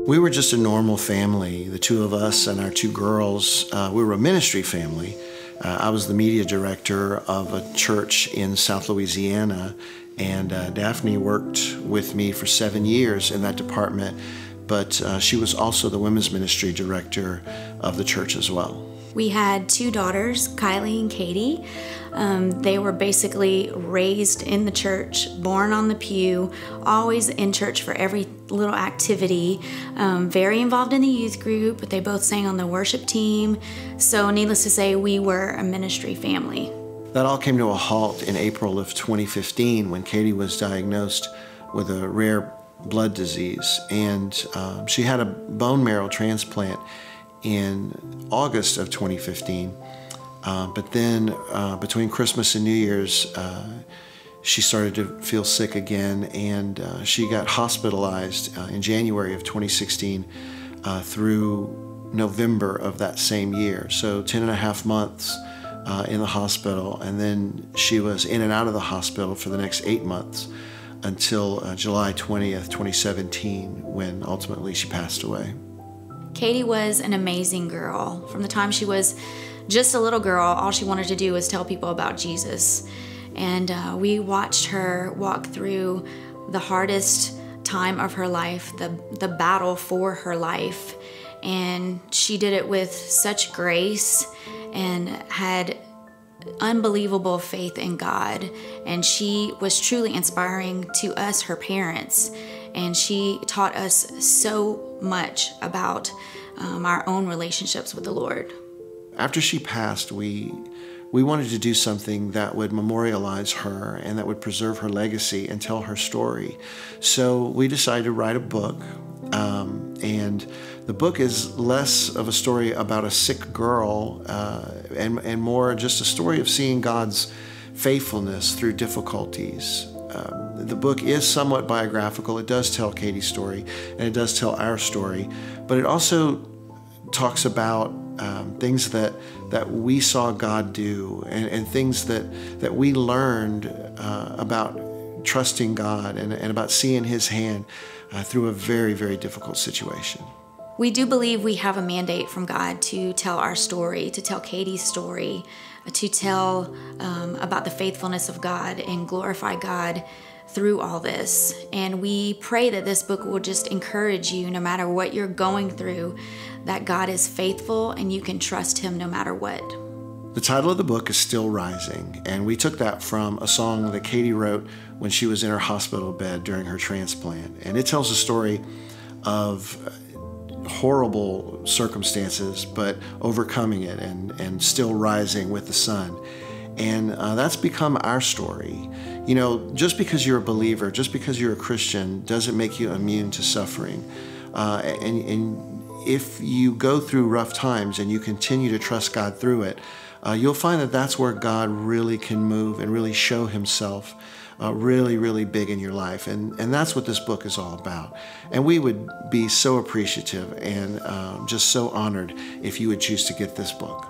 We were just a normal family, the two of us and our two girls. We were a ministry family. I was the media director of a church in South Louisiana, and Daphne worked with me for 7 years in that department, but she was also the women's ministry director of the church as well. We had two daughters, Kylie and Katie. They were basically raised in the church, born on the pew, always in church for every little activity, very involved in the youth group. They both sang on the worship team. So needless to say, we were a ministry family. That all came to a halt in April of 2015 when Katie was diagnosed with a rare blood disease, and she had a bone marrow transplant in August of 2015. But then between Christmas and New Year's, she started to feel sick again, and she got hospitalized in January of 2016 through November of that same year. So 10.5 months in the hospital, and then she was in and out of the hospital for the next 8 months until July 20th, 2017, when ultimately she passed away. Katie was an amazing girl. From the time she was just a little girl, all she wanted to do was tell people about Jesus. And we watched her walk through the hardest time of her life, the battle for her life. And she did it with such grace and had unbelievable faith in God. And she was truly inspiring to us, her parents. And she taught us so much about our own relationships with the Lord. After she passed, we wanted to do something that would memorialize her and that would preserve her legacy and tell her story. So we decided to write a book. And the book is less of a story about a sick girl and more just a story of seeing God's faithfulness through difficulties. The book is somewhat biographical. It does tell Katie's story, and it does tell our story, but it also talks about things that we saw God do, and things that we learned about trusting God and about seeing His hand through a very, very difficult situation. We do believe we have a mandate from God to tell our story, to tell Katie's story, to tell about the faithfulness of God and glorify God through all this. And we pray that this book will just encourage you, no matter what you're going through, that God is faithful and you can trust Him no matter what. The title of the book is Still Rising, and we took that from a song that Katie wrote when she was in her hospital bed during her transplant. And it tells a story of horrible circumstances, but overcoming it and still rising with the sun. And that's become our story. You know, just because you're a believer, just because you're a Christian, doesn't make you immune to suffering. And if you go through rough times and you continue to trust God through it, you'll find that that's where God really can move and really show Himself really, really big in your life. And that's what this book is all about. And we would be so appreciative and just so honored if you would choose to get this book.